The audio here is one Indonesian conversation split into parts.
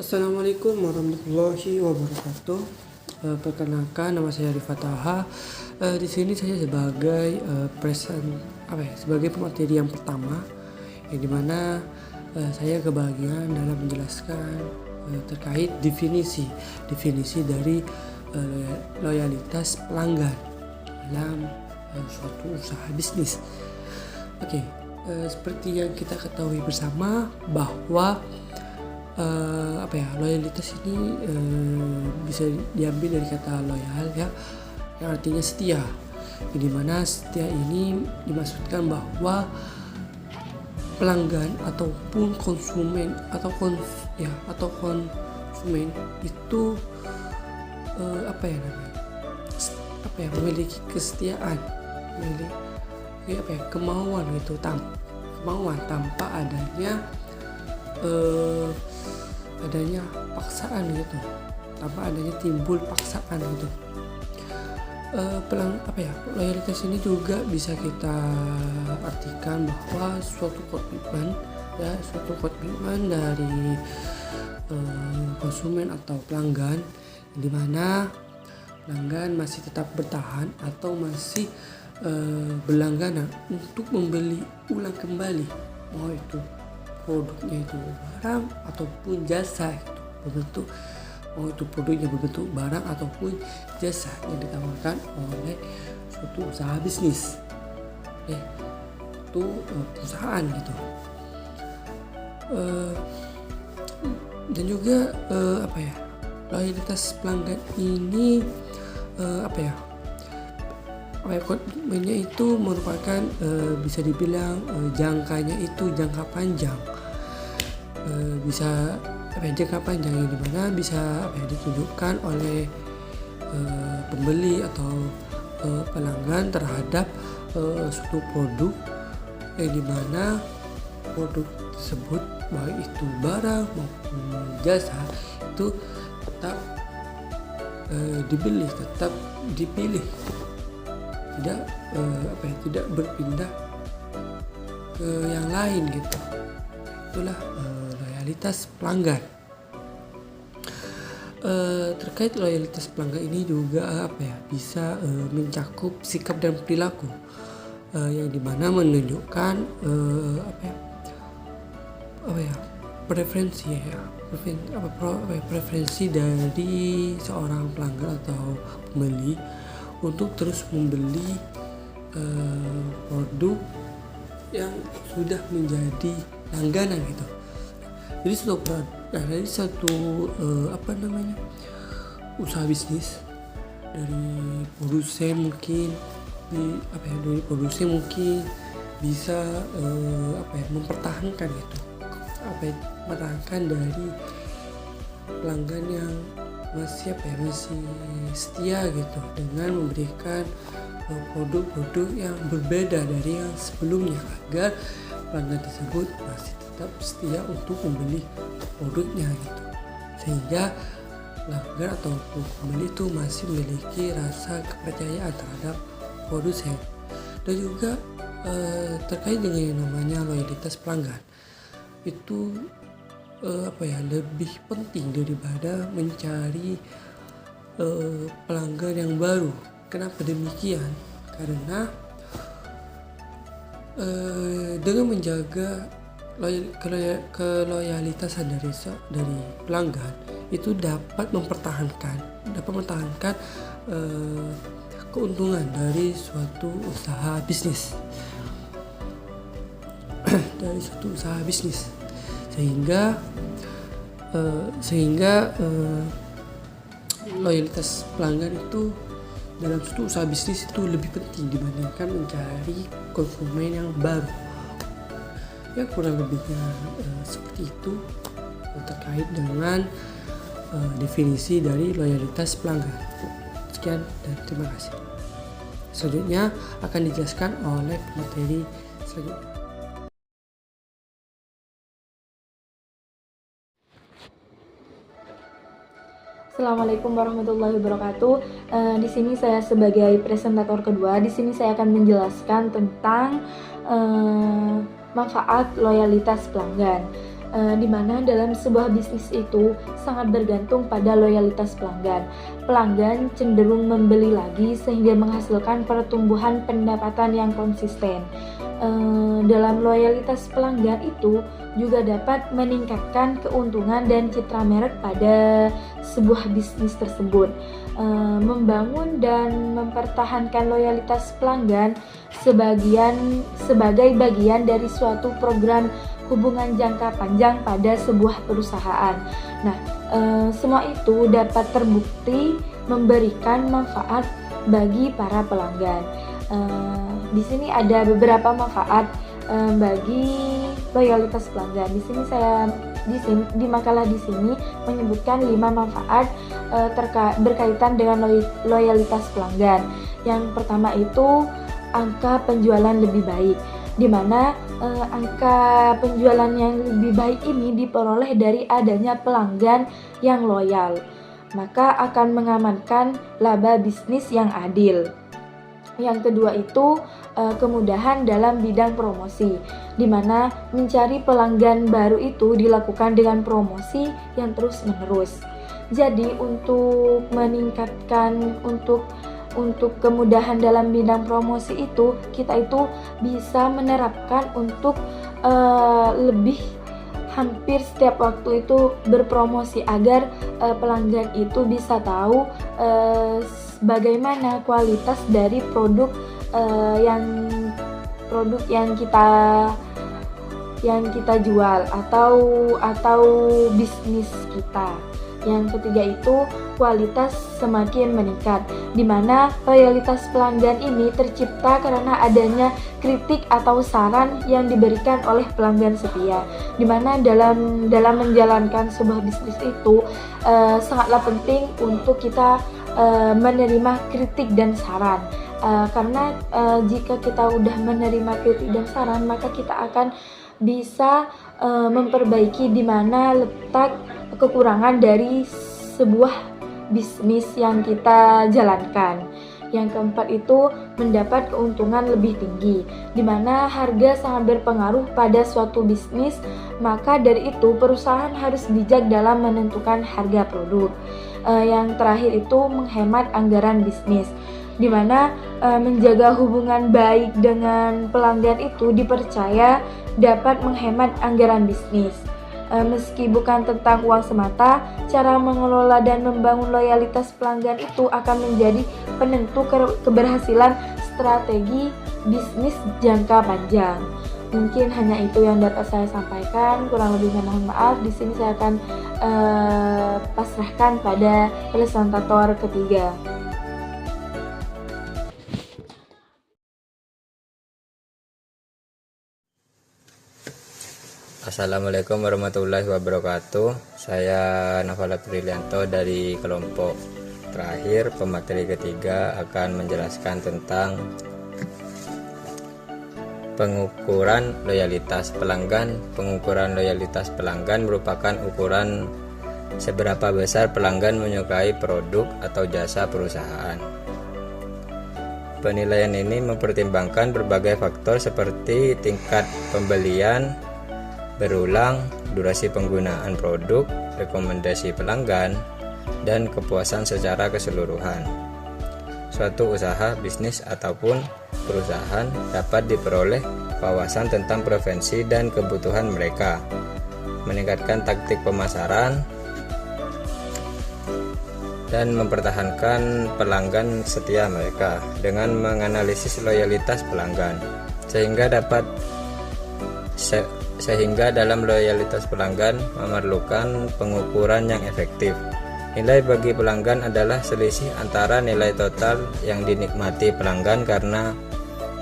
Assalamualaikum warahmatullahi wabarakatuh. Perkenalkan, nama saya Arif Fataha. Di sini saya sebagai sebagai pemateri yang pertama, yang dimana saya kebagian dalam menjelaskan terkait definisi dari loyalitas pelanggan dalam suatu usaha bisnis. Seperti yang kita ketahui bersama bahwa loyalitas ini bisa diambil dari kata loyal ya, yang artinya setia. Di mana setia ini dimaksudkan bahwa pelanggan ataupun konsumen itu memiliki kesetiaan, memiliki kemauan gitu, kemauan tanpa adanya paksaan gitu, tanpa adanya timbul paksaan gitu. Loyalitas ini juga bisa kita artikan bahwa suatu komitmen dari konsumen atau pelanggan, di mana pelanggan masih tetap bertahan atau masih berlangganan untuk membeli ulang kembali, mau itu produknya itu barang ataupun jasa gitu, mau itu produknya berbentuk barang ataupun jasa yang ditawarkan oleh suatu usaha bisnis, itu perusahaan gitu. Dan juga loyalitas pelanggan ini komitmennya itu merupakan bisa dibilang jangkanya itu jangka panjang, jangka panjang yang dimana bisa ditunjukkan oleh pembeli atau pelanggan terhadap suatu produk, yang dimana produk tersebut baik itu barang maupun jasa itu tetap dipilih, tidak berpindah ke yang lain gitu. Itulah loyalitas pelanggan. Terkait loyalitas pelanggan ini juga bisa mencakup sikap dan perilaku yang dimana menunjukkan preferensi dari seorang pelanggan atau pembeli untuk terus membeli produk yang sudah menjadi langganan gitu. Jadi satu usaha bisnis dari produsen mungkin bisa mempertahankan gitu, mempertahankan dari pelanggan yang masih setia gitu, dengan memberikan produk-produk yang berbeda dari yang sebelumnya agar pelanggan tersebut masih tetap setia untuk membeli produknya gitu, sehingga pelanggan atau pembeli itu masih memiliki rasa kepercayaan terhadap produsen. Dan juga terkait dengan yang namanya loyalitas pelanggan itu lebih penting daripada mencari pelanggan yang baru. Kenapa demikian? Karena dengan menjaga keloyalitasan dari pelanggan itu dapat mempertahankan keuntungan dari suatu usaha bisnis sehingga loyalitas pelanggan itu dalam suatu usaha bisnis itu lebih penting dibandingkan mencari konsumen yang baru. Ya, kurang lebihnya seperti itu terkait dengan definisi dari loyalitas pelanggan. Sekian dan terima kasih. Selanjutnya akan dijelaskan oleh materi selanjutnya. Assalamualaikum warahmatullahi wabarakatuh. Di sini saya sebagai presentator kedua. Di sini saya akan menjelaskan tentang manfaat loyalitas pelanggan. di mana dalam sebuah bisnis itu sangat bergantung pada loyalitas pelanggan. Pelanggan cenderung membeli lagi sehingga menghasilkan pertumbuhan pendapatan yang konsisten. Dalam loyalitas pelanggan itu juga dapat meningkatkan keuntungan dan citra merek pada sebuah bisnis tersebut. Membangun dan mempertahankan loyalitas pelanggan sebagai bagian dari suatu program hubungan jangka panjang pada sebuah perusahaan. Nah, semua itu dapat terbukti memberikan manfaat bagi para pelanggan. Di sini ada beberapa manfaat bagi loyalitas pelanggan. Di makalah di sini menyebutkan 5 manfaat berkaitan dengan loyalitas pelanggan. Yang pertama itu angka penjualan lebih baik, di mana angka penjualan yang lebih baik ini diperoleh dari adanya pelanggan yang loyal, maka akan mengamankan laba bisnis yang adil. Yang kedua itu kemudahan dalam bidang promosi, di mana mencari pelanggan baru itu dilakukan dengan promosi yang terus-menerus. Jadi untuk meningkatkan untuk kemudahan dalam bidang promosi itu, kita itu bisa menerapkan untuk lebih hampir setiap waktu itu berpromosi agar pelanggan itu bisa tahu bagaimana kualitas dari produk yang kita jual atau bisnis kita. Yang ketiga itu kualitas semakin meningkat, di mana loyalitas pelanggan ini tercipta karena adanya kritik atau saran yang diberikan oleh pelanggan setia, di mana dalam menjalankan sebuah bisnis itu sangatlah penting untuk kita menerima kritik dan saran. Karena jika kita udah menerima kritik dan saran, maka kita akan bisa memperbaiki di mana letak kekurangan dari sebuah bisnis yang kita jalankan. Yang keempat itu mendapat keuntungan lebih tinggi, di mana harga sangat berpengaruh pada suatu bisnis, maka dari itu perusahaan harus bijak dalam menentukan harga produk. Yang terakhir itu menghemat anggaran bisnis, di mana menjaga hubungan baik dengan pelanggan itu dipercaya dapat menghemat anggaran bisnis. Meski bukan tentang uang semata, cara mengelola dan membangun loyalitas pelanggan itu akan menjadi penentu keberhasilan strategi bisnis jangka panjang. Mungkin hanya itu yang dapat saya sampaikan, kurang lebihnya mohon maaf. Di sini saya akan pasrahkan pada presentator ketiga. Assalamualaikum warahmatullahi wabarakatuh. Saya Novala Brilianto dari kelompok terakhir pemateri ketiga akan menjelaskan tentang pengukuran loyalitas pelanggan. Pengukuran loyalitas pelanggan merupakan ukuran seberapa besar pelanggan menyukai produk atau jasa perusahaan. Penilaian ini mempertimbangkan berbagai faktor seperti tingkat pembelian berulang, durasi penggunaan produk, rekomendasi pelanggan, dan kepuasan secara keseluruhan. Suatu usaha, bisnis, ataupun perusahaan dapat diperoleh wawasan tentang preferensi dan kebutuhan mereka, meningkatkan taktik pemasaran, dan mempertahankan pelanggan setia mereka dengan menganalisis loyalitas pelanggan, sehingga dalam loyalitas pelanggan memerlukan pengukuran yang efektif. Nilai bagi pelanggan adalah selisih antara nilai total yang dinikmati pelanggan karena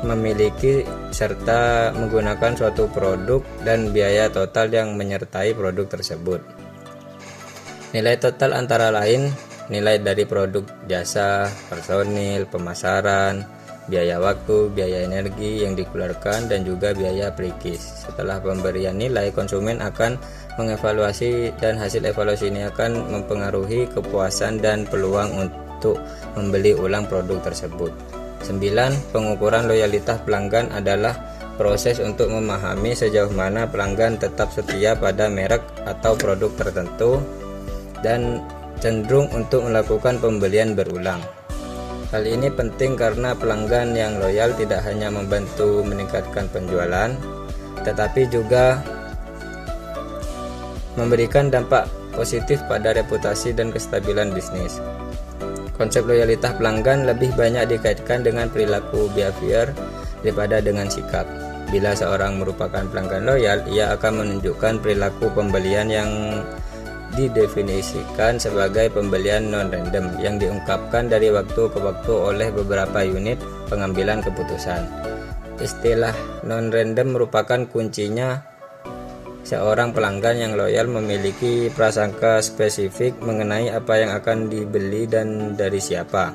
memiliki serta menggunakan suatu produk dan biaya total yang menyertai produk tersebut. Nilai total antara lain nilai dari produk, jasa, personil, pemasaran, biaya waktu, biaya energi yang dikeluarkan, dan juga biaya perikis. Setelah pemberian nilai, konsumen akan mengevaluasi dan hasil evaluasi ini akan mempengaruhi kepuasan dan peluang untuk membeli ulang produk tersebut. 9. Pengukuran loyalitas pelanggan adalah proses untuk memahami sejauh mana pelanggan tetap setia pada merek atau produk tertentu dan cenderung untuk melakukan pembelian berulang. Hal ini penting karena pelanggan yang loyal tidak hanya membantu meningkatkan penjualan, tetapi juga memberikan dampak positif pada reputasi dan kestabilan bisnis. Konsep loyalitas pelanggan lebih banyak dikaitkan dengan perilaku behavior daripada dengan sikap. Bila seorang merupakan pelanggan loyal, ia akan menunjukkan perilaku pembelian yang didefinisikan sebagai pembelian non-random yang diungkapkan dari waktu ke waktu oleh beberapa unit pengambilan keputusan. Istilah non-random merupakan kuncinya. Seorang pelanggan yang loyal memiliki prasangka spesifik mengenai apa yang akan dibeli dan dari siapa.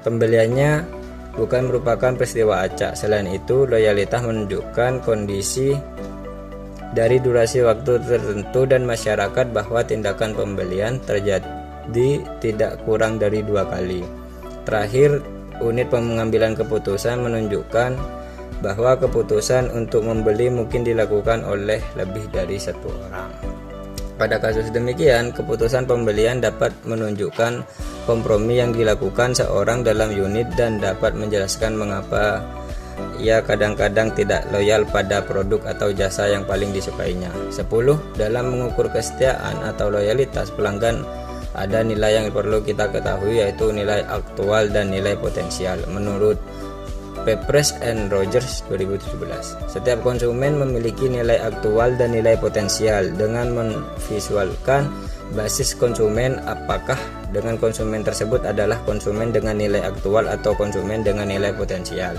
Pembeliannya bukan merupakan peristiwa acak. Selain itu, loyalitas menunjukkan kondisi dari durasi waktu tertentu dan masyarakat bahwa tindakan pembelian terjadi tidak kurang dari 2 kali. Terakhir, unit pengambilan keputusan menunjukkan bahwa keputusan untuk membeli mungkin dilakukan oleh lebih dari 1 orang. Pada kasus demikian, keputusan pembelian dapat menunjukkan kompromi yang dilakukan seorang dalam unit dan dapat menjelaskan mengapa ia kadang-kadang tidak loyal pada produk atau jasa yang paling disukainya. 10. Dalam mengukur kesetiaan atau loyalitas pelanggan, ada nilai yang perlu kita ketahui, yaitu nilai aktual dan nilai potensial. Menurut Pepres and Rogers 2017, setiap konsumen memiliki nilai aktual dan nilai potensial. Dengan memvisualkan basis konsumen, apakah dengan konsumen tersebut adalah konsumen dengan nilai aktual atau konsumen dengan nilai potensial,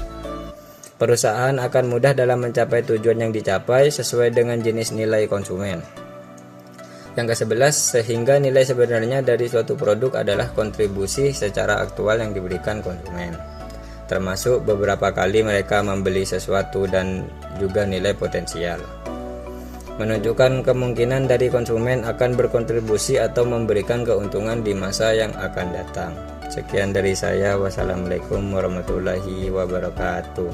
perusahaan akan mudah dalam mencapai tujuan yang dicapai sesuai dengan jenis nilai konsumen. Yang ke-11, sehingga nilai sebenarnya dari suatu produk adalah kontribusi secara aktual yang diberikan konsumen, termasuk beberapa kali mereka membeli sesuatu, dan juga nilai potensial, menunjukkan kemungkinan dari konsumen akan berkontribusi atau memberikan keuntungan di masa yang akan datang. Sekian dari saya. Wassalamualaikum warahmatullahi wabarakatuh.